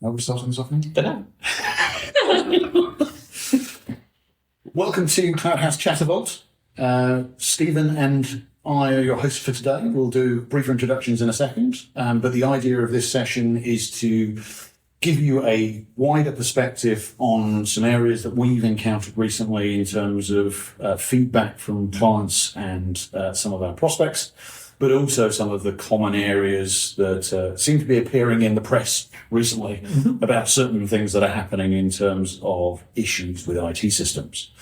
How are we starting this off now? Don't know. Welcome to Cloudhouse ChatterVault. Stephen and I are your hosts for today. We'll do briefer introductions in a second, but the idea of this session is to give you a wider perspective on some areas that we've encountered recently in terms of feedback from clients and some of our prospects, but also some of the common areas that seem to be appearing in the press recently about certain things that are happening in terms of issues with IT systems.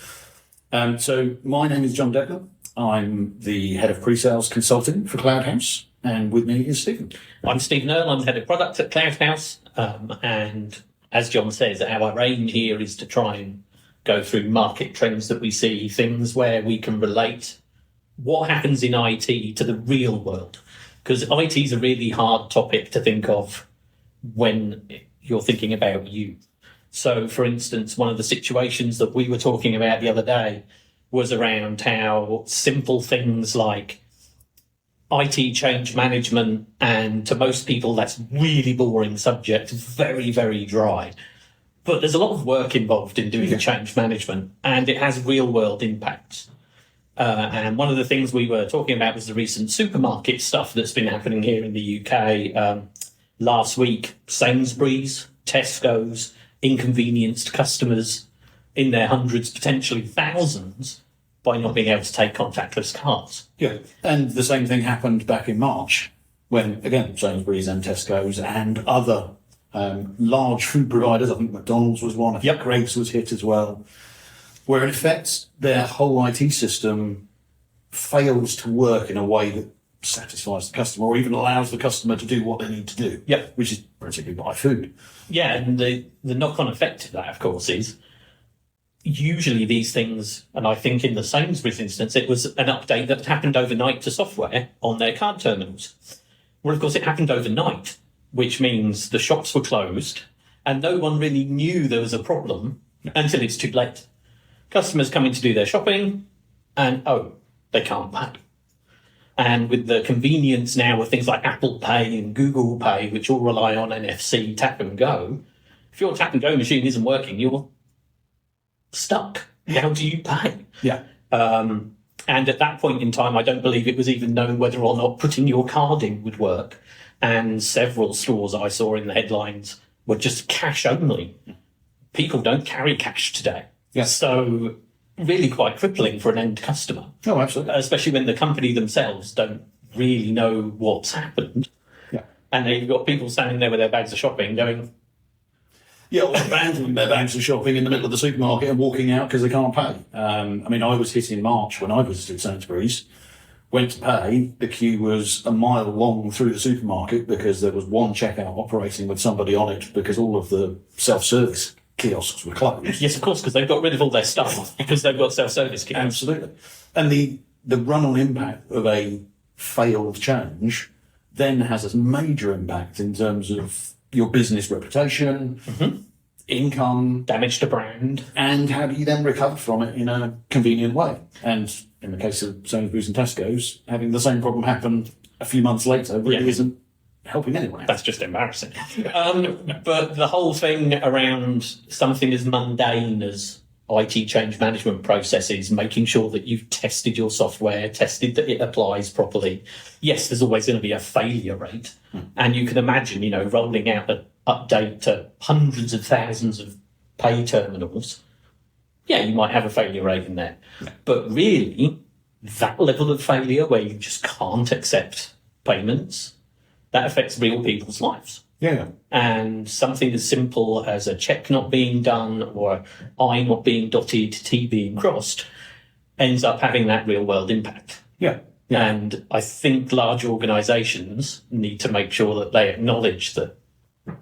So my name is Jon Deadman. I'm the head of pre-sales consulting for Cloudhouse, and with me is Stephen. I'm Stephen Earl. I'm the head of product at Cloudhouse. And as John says, our aim here is to try and go through market trends that we see, things where we can relate what happens in IT to the real world. Because IT is a really hard topic to think of when you're thinking about you. So, for instance, one of the situations that we were talking about the other day was around how simple things like IT change management, and to most people that's really boring subject, very, very dry. But there's a lot of work involved in doing change management, and it has real world impacts. And one of the things we were talking about was the recent supermarket stuff that's been happening here in the UK. Last week, Sainsbury's, Tesco's inconvenienced customers in their hundreds, potentially thousands, by not being able to take contactless cards. Yeah, and the same thing happened back in March when, again, Sainsbury's and Tesco's and other large food providers, I think McDonald's was one, I think Greggs was hit as well, where in effect their whole IT system fails to work in a way that satisfies the customer or even allows the customer to do what they need to do, which is principally buy food. Yeah, and the knock-on effect of that, of course, is usually these things, and I think in the Sainsbury's instance, it was an update that happened overnight to software on their card terminals. Well, of course, it happened overnight, which means the shops were closed and no one really knew there was a problem until it's too late. Customers come in to do their shopping and, they can't pay. And with the convenience now of things like Apple Pay and Google Pay, which all rely on NFC, tap and go, if your tap and go machine isn't working, you're stuck. How do you pay? And at that point in time, I don't believe it was even known whether or not putting your card in would work. And several stores I saw in the headlines were just cash only. People don't carry cash today. So really quite crippling for an end customer. Oh, absolutely. Especially when the company themselves don't really know what's happened. And you've got people standing there with their bags of shopping going, or abandoning their bags of shopping in the middle of the supermarket and walking out because they can't pay. I mean, I was hit in March when I visited Sainsbury's, went to pay, the queue was a mile long through the supermarket because there was one checkout operating with somebody on it because all of the self-service kiosks were closed. Yes, of course, because they've got rid of all their stuff because they've got self-service kiosks. Absolutely. And the run-on impact of a failed change then has a major impact in terms of your business reputation, income, damage to brand, and how do you then recover from it in a convenient way? And in the case of Sainsbury's and Tesco's, having the same problem happen a few months later really isn't helping anyone out. That's just embarrassing. But the whole thing around something as mundane as IT change management processes, making sure that you've tested your software, tested that it applies properly. Yes, there's always going to be a failure rate. And you can imagine, rolling out an update to hundreds of thousands of pay terminals. Yeah, you might have a failure rate in there. But really, that level of failure where you just can't accept payments, that affects real people's lives. And something as simple as a check not being done or I not being dotted, T being crossed, ends up having that real world impact. And I think large organisations need to make sure that they acknowledge that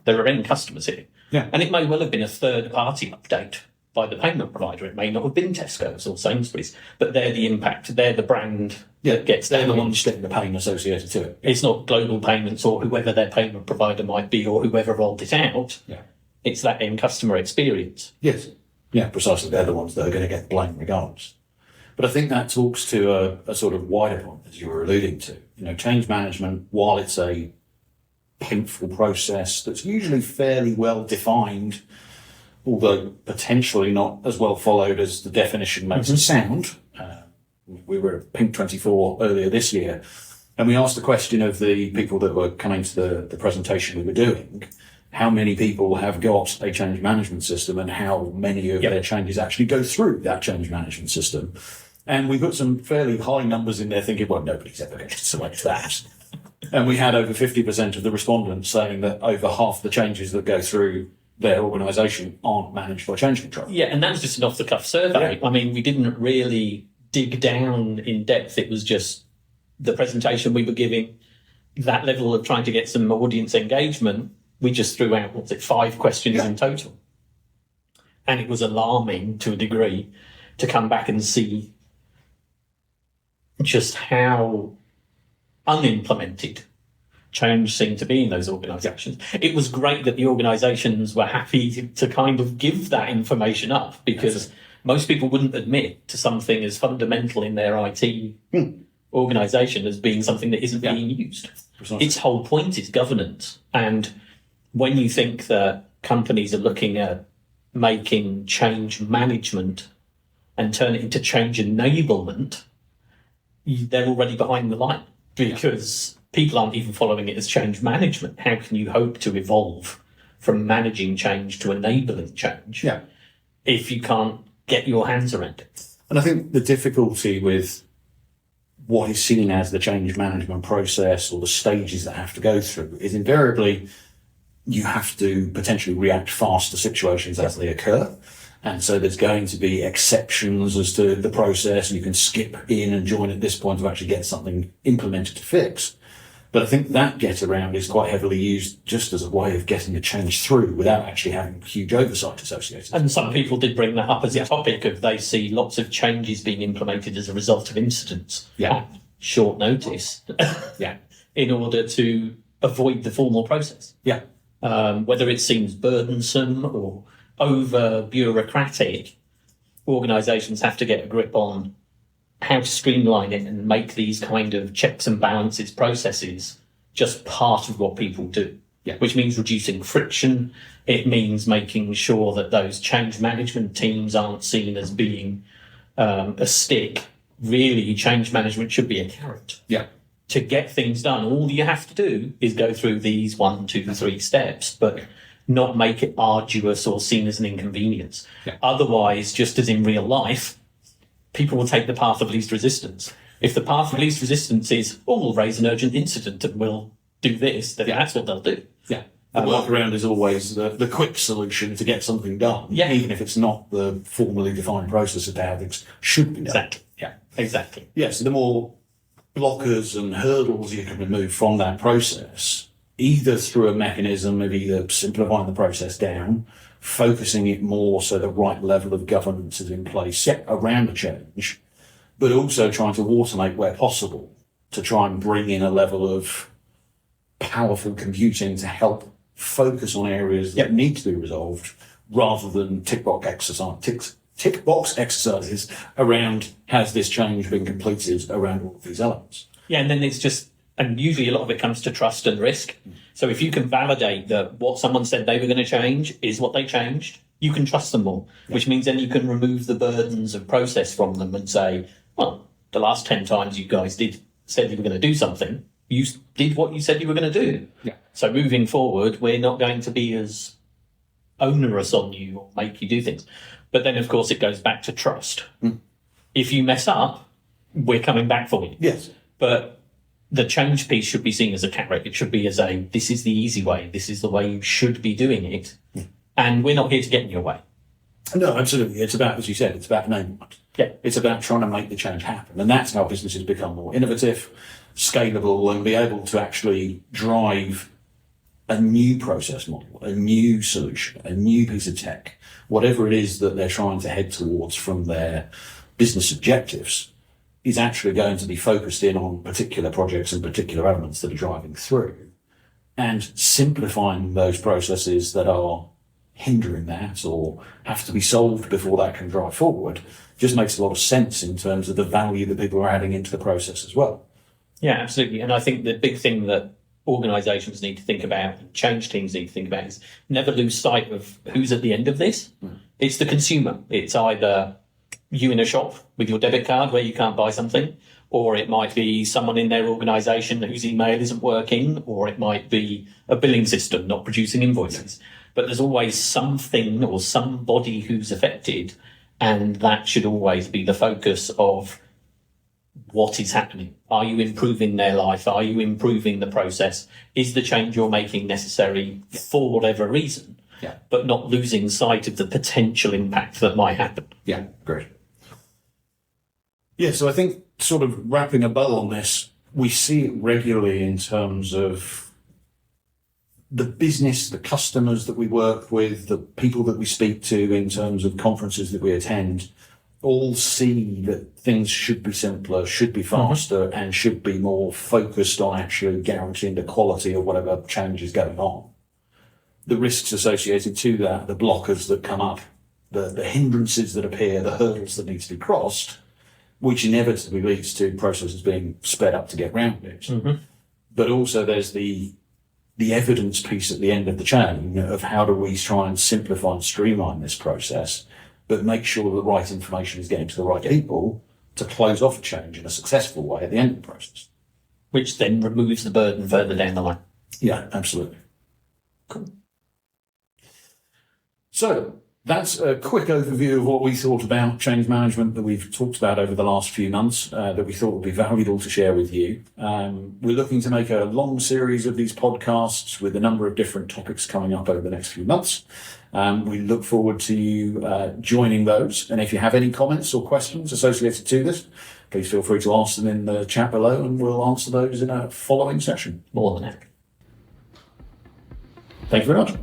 there are end customers here. And it may well have been a third party update by the payment provider. It may not have been Tesco's or Sainsbury's, but they're the impact. They're the brand that gets they're the ones getting the pain associated to it. It's not Global Payments or whoever their payment provider might be or whoever rolled it out. It's that end customer experience. Precisely. They're the ones that are going to get blamed regardless. But I think that talks to a sort of wider point, as you were alluding to. Change management, while it's a painful process that's usually fairly well defined, although potentially not as well followed as the definition makes it sound. We were at Pink 24 earlier this year, and we asked the question of the people that were coming to the presentation we were doing, how many people have got a change management system and how many of their changes actually go through that change management system. And we put some fairly high numbers in there thinking, well, nobody's ever going to select that. And we had over 50% of the respondents saying that over half the changes that go through their organisation aren't managed by change control. Yeah, and that was just an off-the-cuff survey. I mean, we didn't really dig down in depth. It was just the presentation we were giving, that level of trying to get some audience engagement. We just threw out, 5 questions in total. And it was alarming to a degree to come back and see just how unimplemented change seemed to be in those organisations. It was great that the organisations were happy to kind of give that information up, because most people wouldn't admit to something as fundamental in their IT organisation as being something that isn't being used. Precisely. Its whole point is governance. And when you think that companies are looking at making change management and turn it into change enablement, they're already behind the line, because people aren't even following it as change management. How can you hope to evolve from managing change to enabling change if you can't get your hands around it? And I think the difficulty with what is seen as the change management process or the stages that have to go through is invariably you have to potentially react fast to situations as they occur. And so there's going to be exceptions as to the process, and you can skip in and join at this point to actually get something implemented to fix. But I think that get around is quite heavily used just as a way of getting a change through without actually having huge oversight associated. And some people did bring that up as a topic of they see lots of changes being implemented as a result of incidents at short notice in order to avoid the formal process. Whether it seems burdensome or over bureaucratic, organisations have to get a grip on how to streamline it and make these kind of checks and balances processes just part of what people do, which means reducing friction. It means making sure that those change management teams aren't seen as being a stick. Really, change management should be a carrot. To get things done, all you have to do is go through these 1, 2, 3 steps, but not make it arduous or seen as an inconvenience. Otherwise, just as in real life, people will take the path of least resistance. If the path of least resistance is, we'll raise an urgent incident and we'll do this, then that's what they'll do. The workaround is always the quick solution to get something done, even if it's not the formally defined process of how things should be done. Exactly. So the more blockers and hurdles you can remove from that process, either through a mechanism of either simplifying the process down, focusing it more so the right level of governance is in place around the change, but also trying to automate where possible to try and bring in a level of powerful computing to help focus on areas that need to be resolved rather than tick box exercises around has this change been completed around all of these elements. And then it's just, and usually a lot of it comes to trust and risk. So if you can validate that what someone said they were going to change is what they changed, you can trust them more, which means then you can remove the burdens of process from them and say, well, the last 10 times you guys said you were going to do something, you did what you said you were going to do. So moving forward, we're not going to be as onerous on you or make you do things. But then, of course, it goes back to trust. If you mess up, we're coming back for you. But the change piece should be seen as a carrot. It should be as this is the easy way. This is the way you should be doing it. And we're not here to get in your way. No, absolutely. It's about, as you said, it's about enablement. It's about trying to make the change happen. And that's how businesses become more innovative, scalable, and be able to actually drive a new process model, a new solution, a new piece of tech, whatever it is that they're trying to head towards from their business objectives, is actually going to be focused in on particular projects and particular elements that are driving through, and simplifying those processes that are hindering that or have to be solved before that can drive forward just makes a lot of sense in terms of the value that people are adding into the process as well. Yeah, absolutely. And I think the big thing that organisations need to think about, and change teams need to think about, is never lose sight of who's at the end of this. It's the consumer. It's either you in a shop with your debit card where you can't buy something, or it might be someone in their organisation whose email isn't working, or it might be a billing system not producing invoices. But there's always something or somebody who's affected, and that should always be the focus of what is happening. Are you improving their life? Are you improving the process? Is the change you're making necessary for whatever reason? Yeah. But not losing sight of the potential impact that might happen. Yeah, great. Yeah, so I think sort of wrapping a bow on this, we see it regularly in terms of the business, the customers that we work with, the people that we speak to in terms of conferences that we attend, all see that things should be simpler, should be faster, and should be more focused on actually guaranteeing the quality of whatever change is going on. The risks associated to that, the blockers that come up, the hindrances that appear, the hurdles that need to be crossed, which inevitably leads to processes being sped up to get round it. But also there's the evidence piece at the end of the chain of how do we try and simplify and streamline this process, but make sure the right information is getting to the right people to close off a change in a successful way at the end of the process. Which then removes the burden further down the line. Yeah, absolutely. Cool. So that's a quick overview of what we thought about change management that we've talked about over the last few months that we thought would be valuable to share with you. We're looking to make a long series of these podcasts with a number of different topics coming up over the next few months. We look forward to you joining those. And if you have any comments or questions associated to this, please feel free to ask them in the chat below and we'll answer those in a following session. More than happy. Thank you very much.